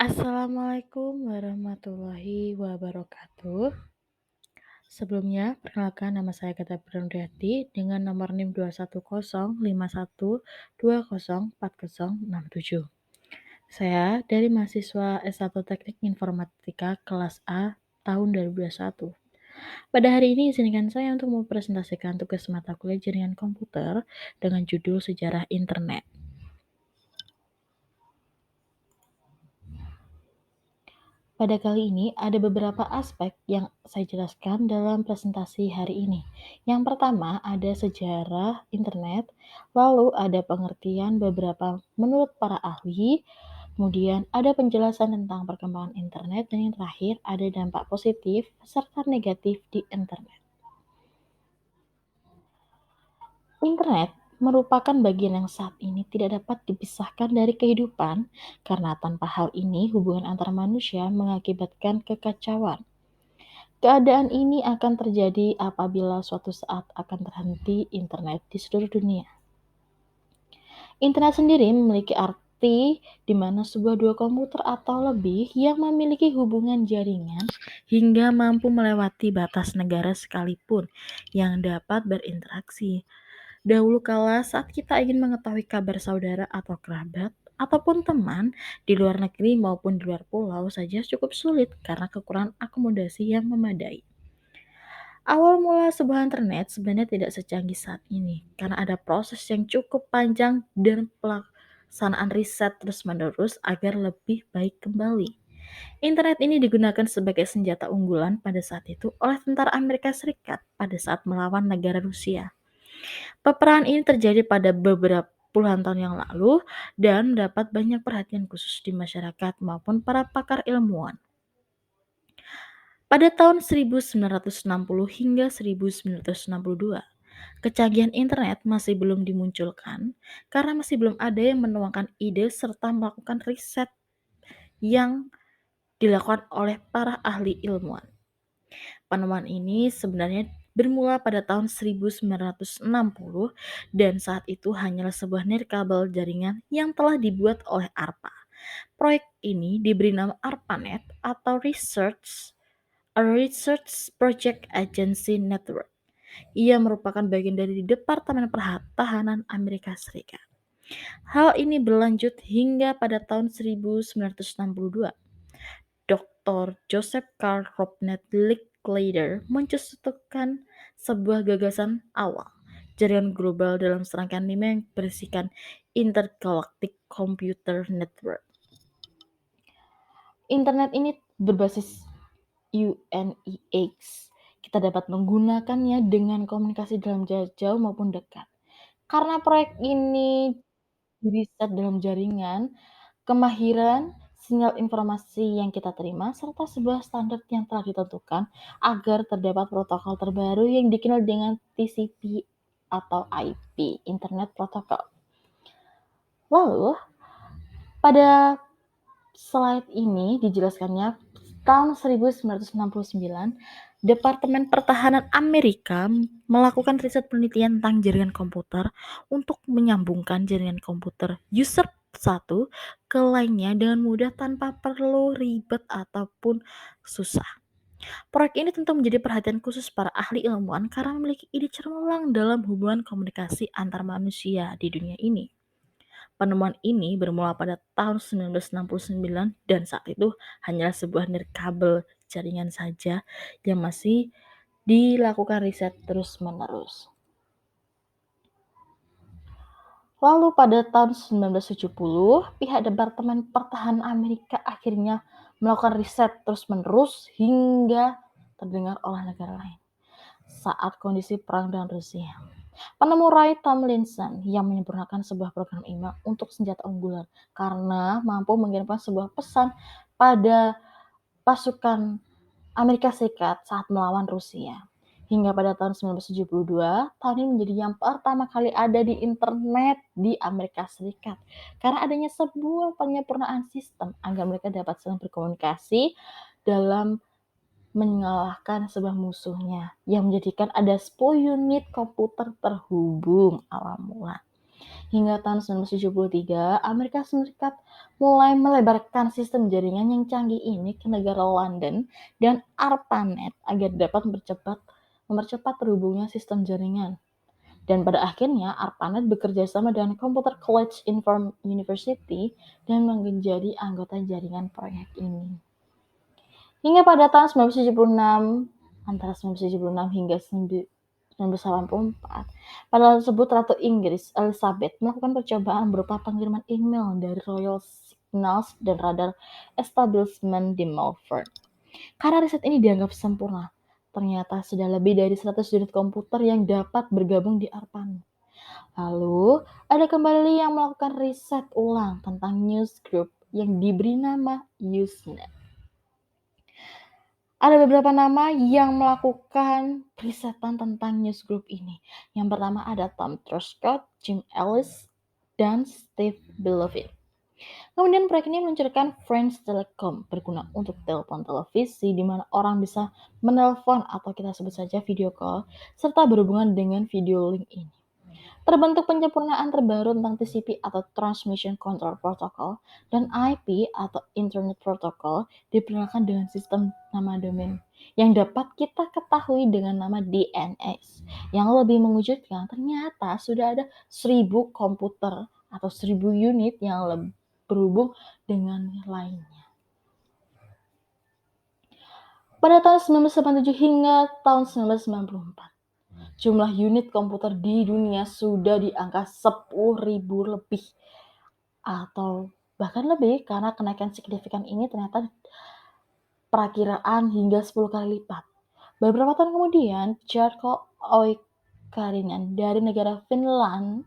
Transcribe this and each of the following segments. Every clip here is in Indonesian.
Assalamualaikum warahmatullahi wabarakatuh. Sebelumnya, perkenalkan nama saya Gata Pranudiyati dengan nomor NIM 2105120404067. Saya dari mahasiswa S1 Teknik Informatika kelas A tahun 2021. Pada hari ini izinkan saya untuk mempresentasikan tugas mata kuliah jaringan komputer dengan judul Sejarah Internet. Pada kali ini ada beberapa aspek yang saya jelaskan dalam presentasi hari ini. Yang pertama ada sejarah internet, lalu ada pengertian beberapa menurut para ahli, kemudian ada penjelasan tentang perkembangan internet, dan yang terakhir ada dampak positif serta negatif di internet. Internet merupakan bagian yang saat ini tidak dapat dipisahkan dari kehidupan, karena tanpa hal ini hubungan antar manusia mengakibatkan kekacauan. Keadaan ini akan terjadi apabila suatu saat akan terhenti internet di seluruh dunia. Internet sendiri memiliki arti di mana sebuah dua komputer atau lebih yang memiliki hubungan jaringan hingga mampu melewati batas negara sekalipun yang dapat berinteraksi. Dahulu kala saat kita ingin mengetahui kabar saudara atau kerabat ataupun teman di luar negeri maupun di luar pulau saja cukup sulit karena kekurangan akomodasi yang memadai. Awal mula sebuah internet sebenarnya tidak secanggih saat ini, karena ada proses yang cukup panjang dan pelaksanaan riset terus-menerus agar lebih baik kembali. Internet ini digunakan sebagai senjata unggulan pada saat itu oleh tentara Amerika Serikat pada saat melawan negara Rusia. Peperangan ini terjadi pada beberapa puluhan tahun yang lalu dan mendapat banyak perhatian khusus di masyarakat maupun para pakar ilmuwan. Pada tahun 1960 hingga 1962, kecanggihan internet masih belum dimunculkan karena masih belum ada yang menuangkan ide serta melakukan riset yang dilakukan oleh para ahli ilmuwan. Penemuan ini sebenarnya bermula pada tahun 1960 dan saat itu hanyalah sebuah nirkabel jaringan yang telah dibuat oleh ARPA. Proyek ini diberi nama ARPANET atau Research Project Agency Network. Ia merupakan bagian dari Departemen Pertahanan Amerika Serikat. Hal ini berlanjut hingga pada tahun 1962. Dr. Joseph Carl Robert Licklider mencetuskan sebuah gagasan awal, jaringan global dalam serangkaian 5 yang berisikan Intergalactic Computer Network. Internet ini berbasis UNIX. Kita dapat menggunakannya dengan komunikasi dalam jarak jauh maupun dekat. Karena proyek ini riset dalam jaringan, kemahiran sinyal informasi yang kita terima, serta sebuah standar yang telah ditentukan agar terdapat protokol terbaru yang dikenal dengan TCP atau IP, Internet Protocol. Lalu, pada slide ini dijelaskannya tahun 1969, Departemen Pertahanan Amerika melakukan riset penelitian tentang jaringan komputer untuk menyambungkan jaringan komputer user satu ke lainnya dengan mudah tanpa perlu ribet ataupun susah. Proyek ini tentu menjadi perhatian khusus para ahli ilmuwan karena memiliki ide cemerlang dalam hubungan komunikasi antar manusia di dunia ini. Penemuan ini bermula pada tahun 1969 dan saat itu hanyalah sebuah nirkabel jaringan saja yang masih dilakukan riset terus-menerus. Lalu pada tahun 1970, pihak Departemen Pertahanan Amerika akhirnya melakukan riset terus-menerus hingga terdengar oleh negara lain saat kondisi perang dengan Rusia. Penemu Roy Tomlinson yang menyempurnakan sebuah program email untuk senjata unggulan karena mampu mengirimkan sebuah pesan pada pasukan Amerika Serikat saat melawan Rusia. Hingga pada tahun 1972, tahun ini menjadi yang pertama kali ada di internet di Amerika Serikat. Karena adanya sebuah penyempurnaan sistem agar mereka dapat saling berkomunikasi dalam mengalahkan sebuah musuhnya yang menjadikan ada 10 unit komputer terhubung awal mula. Hingga tahun 1973, Amerika Serikat mulai melebarkan sistem jaringan yang canggih ini ke negara London dan ARPANET agar dapat mempercepat terhubungnya sistem jaringan. Dan pada akhirnya, ARPANET bekerja sama dengan Computer College University dan menjadi anggota jaringan proyek ini. Hingga pada tahun 1976, antara 1976 hingga 1984, pada tersebut Ratu Inggris Elizabeth melakukan percobaan berupa pengiriman email dari Royal Signals dan Radar Establishment di Melbourne. Karena riset ini dianggap sempurna, ternyata sudah lebih dari 100 unit komputer yang dapat bergabung di ARPANET. Lalu, ada kembali yang melakukan riset ulang tentang newsgroup yang diberi nama Usenet. Ada beberapa nama yang melakukan risetan tentang newsgroup ini. Yang pertama ada Tom Truscott, Jim Ellis, dan Steve Beloved. Kemudian proyek ini meluncurkan French Telecom, berguna untuk telepon televisi di mana orang bisa menelpon atau kita sebut saja video call, serta berhubungan dengan video link ini. Terbentuk penyempurnaan terbaru tentang TCP atau Transmission Control Protocol dan IP atau Internet Protocol diperkenalkan dengan sistem nama domain yang dapat kita ketahui dengan nama DNS. Yang lebih mengejutkan, ternyata sudah ada 1.000 komputer atau 1.000 unit yang berhubung dengan lainnya. Pada tahun 1997 hingga tahun 1994, jumlah unit komputer di dunia sudah di angka 10.000 lebih atau bahkan lebih, karena kenaikan signifikan ini ternyata perakiraan hingga 10 kali lipat. Beberapa tahun kemudian, Jarkko Oikarinen dari negara Finland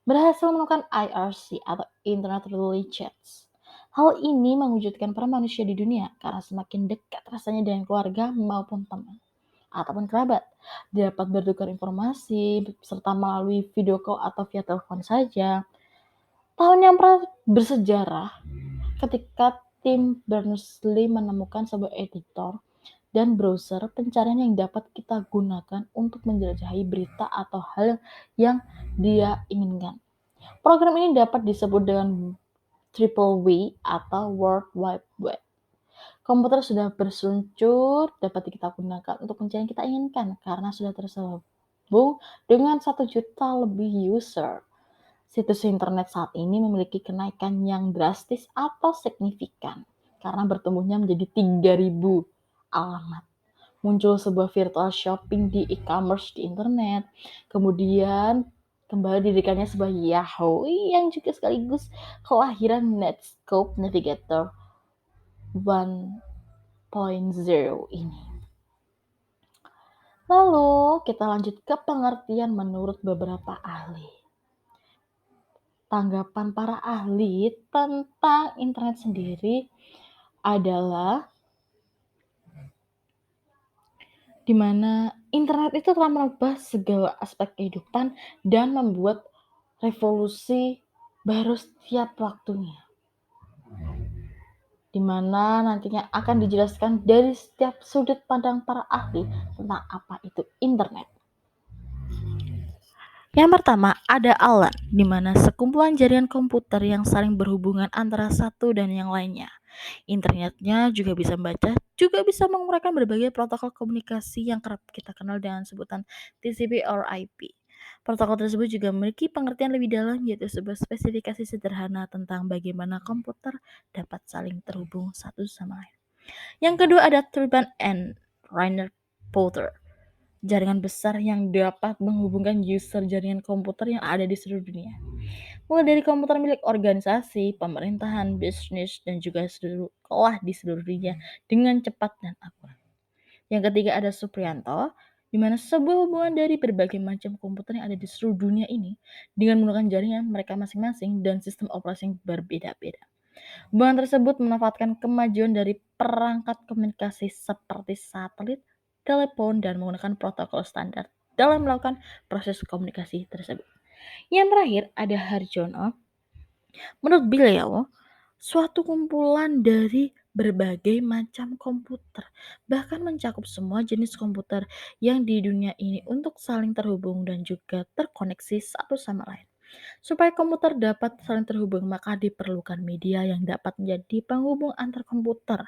berhasil menemukan IRC atau Internet Relay Chats. Hal ini mewujudkan para manusia di dunia karena semakin dekat rasanya dengan keluarga maupun teman ataupun kerabat, dapat bertukar informasi serta melalui video call atau via telepon saja. Tahun yang bersejarah ketika tim Berners-Lee menemukan sebuah editor dan browser pencarian yang dapat kita gunakan untuk menjelajahi berita atau hal yang dia inginkan. Program ini dapat disebut dengan Triple W atau World Wide Web. Komputer sudah berseluncur dapat kita gunakan untuk mencari yang kita inginkan karena sudah tersambung dengan 1 juta lebih user. Situs internet saat ini memiliki kenaikan yang drastis atau signifikan karena bertumbuhnya menjadi 3.000 alamat. Muncul sebuah virtual shopping di e-commerce di internet. Kemudian kembali didirikannya sebuah Yahoo yang juga sekaligus kelahiran Netscope Navigator 1.0 ini. Lalu kita lanjut ke pengertian menurut beberapa ahli. Tanggapan para ahli tentang internet sendiri adalah di mana internet itu telah merubah segala aspek kehidupan dan membuat revolusi baru setiap waktunya. Di mana nantinya akan dijelaskan dari setiap sudut pandang para ahli tentang apa itu internet. Yang pertama ada LAN, di mana sekumpulan jaringan komputer yang saling berhubungan antara satu dan yang lainnya. Internetnya juga bisa membaca, juga bisa menguraikan berbagai protokol komunikasi yang kerap kita kenal dengan sebutan TCP or IP. Protokol tersebut juga memiliki pengertian lebih dalam, yaitu sebuah spesifikasi sederhana tentang bagaimana komputer dapat saling terhubung satu sama lain. Yang kedua ada Turbine and Rainer Porter, jaringan besar yang dapat menghubungkan user jaringan komputer yang ada di seluruh dunia. Mulai dari komputer milik organisasi, pemerintahan, bisnis, dan juga sekolah di seluruh dunia dengan cepat dan akurat. Yang ketiga ada Supriyanto, di mana sebuah hubungan dari berbagai macam komputer yang ada di seluruh dunia ini dengan menggunakan jaringan mereka masing-masing dan sistem operasi yang berbeda-beda. Hubungan tersebut memanfaatkan kemajuan dari perangkat komunikasi seperti satelit, telepon, dan menggunakan protokol standar dalam melakukan proses komunikasi tersebut. Yang terakhir ada Harjono. Menurut beliau, suatu kumpulan dari berbagai macam komputer, bahkan mencakup semua jenis komputer yang di dunia ini untuk saling terhubung dan juga terkoneksi satu sama lain. Supaya komputer dapat saling terhubung, maka diperlukan media yang dapat menjadi penghubung antar komputer.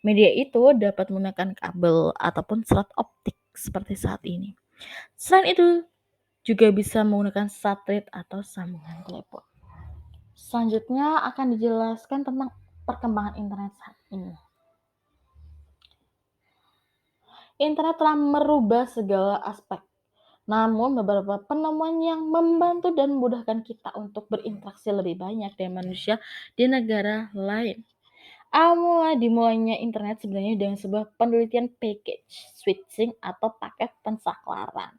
Media itu dapat menggunakan kabel ataupun serat optik seperti saat ini. Selain itu, juga bisa menggunakan satelit atau sambungan telepon. Selanjutnya akan dijelaskan tentang perkembangan internet saat ini. Internet telah merubah segala aspek. Namun beberapa penemuan yang membantu dan memudahkan kita untuk berinteraksi lebih banyak dengan manusia di negara lain. Dimulainya internet sebenarnya dengan sebuah penelitian package switching atau paket pensaklaran.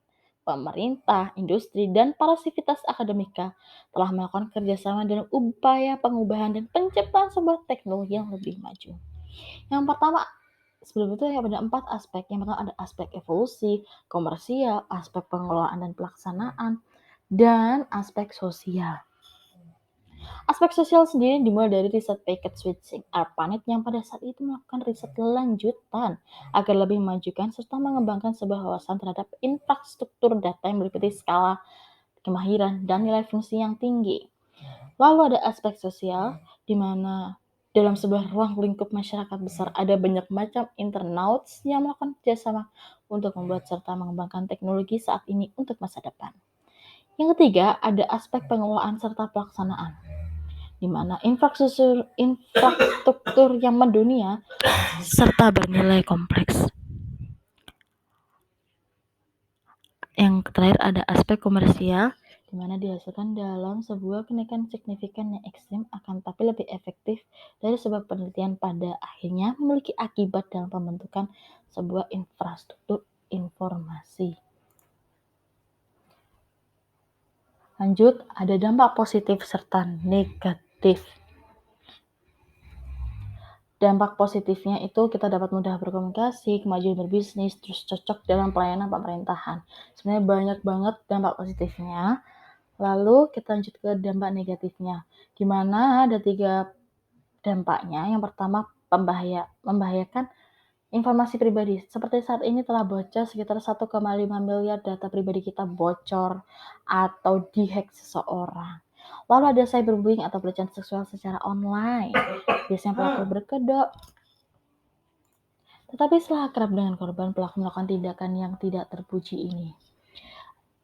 Pemerintah, industri, dan para sivitas akademika telah melakukan kerjasama dalam upaya pengubahan dan penciptaan sebuah teknologi yang lebih maju. Yang pertama, sebelum itu ada 4 aspek. Yang pertama ada aspek evolusi, komersial, aspek pengelolaan dan pelaksanaan, dan aspek sosial. Aspek sosial sendiri dimulai dari riset packet switching, ARPANET yang pada saat itu melakukan riset lanjutan agar lebih memajukan serta mengembangkan sebuah wawasan terhadap infrastruktur data yang meliputi skala kemahiran dan nilai fungsi yang tinggi. Lalu ada aspek sosial, di mana dalam sebuah ruang lingkup masyarakat besar ada banyak macam internauts yang melakukan kerjasama untuk membuat serta mengembangkan teknologi saat ini untuk masa depan. Yang ketiga, ada aspek pengelolaan serta pelaksanaan, di mana infrastruktur yang mendunia serta bernilai kompleks. Yang terakhir ada aspek komersial, di mana dihasilkan dalam sebuah kenaikan signifikan yang ekstrim akan tapi lebih efektif dari sebuah penelitian pada akhirnya memiliki akibat dalam pembentukan sebuah infrastruktur informasi. Lanjut, ada dampak positif serta negatif. Dampak positifnya itu kita dapat mudah berkomunikasi, kemajuan berbisnis, terus cocok dalam pelayanan pemerintahan. Sebenarnya banyak banget dampak positifnya. Lalu kita lanjut ke dampak negatifnya, di mana ada 3 dampaknya. Yang pertama membahayakan informasi pribadi. Seperti saat ini telah bocor sekitar 1,5 miliar data pribadi kita bocor atau dihack seseorang. Lalu ada cyberbullying atau pelecehan seksual secara online. Biasanya pelaku berkedok. Tetapi setelah akrab dengan korban, pelaku melakukan tindakan yang tidak terpuji ini.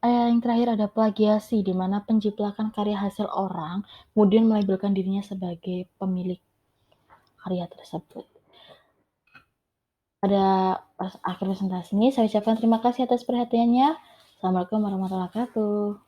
Yang terakhir ada plagiasi, di mana penjiplakan karya hasil orang, kemudian melabelkan dirinya sebagai pemilik karya tersebut. Pada akhir presentasi ini, saya ucapkan terima kasih atas perhatiannya. Assalamualaikum warahmatullahi wabarakatuh.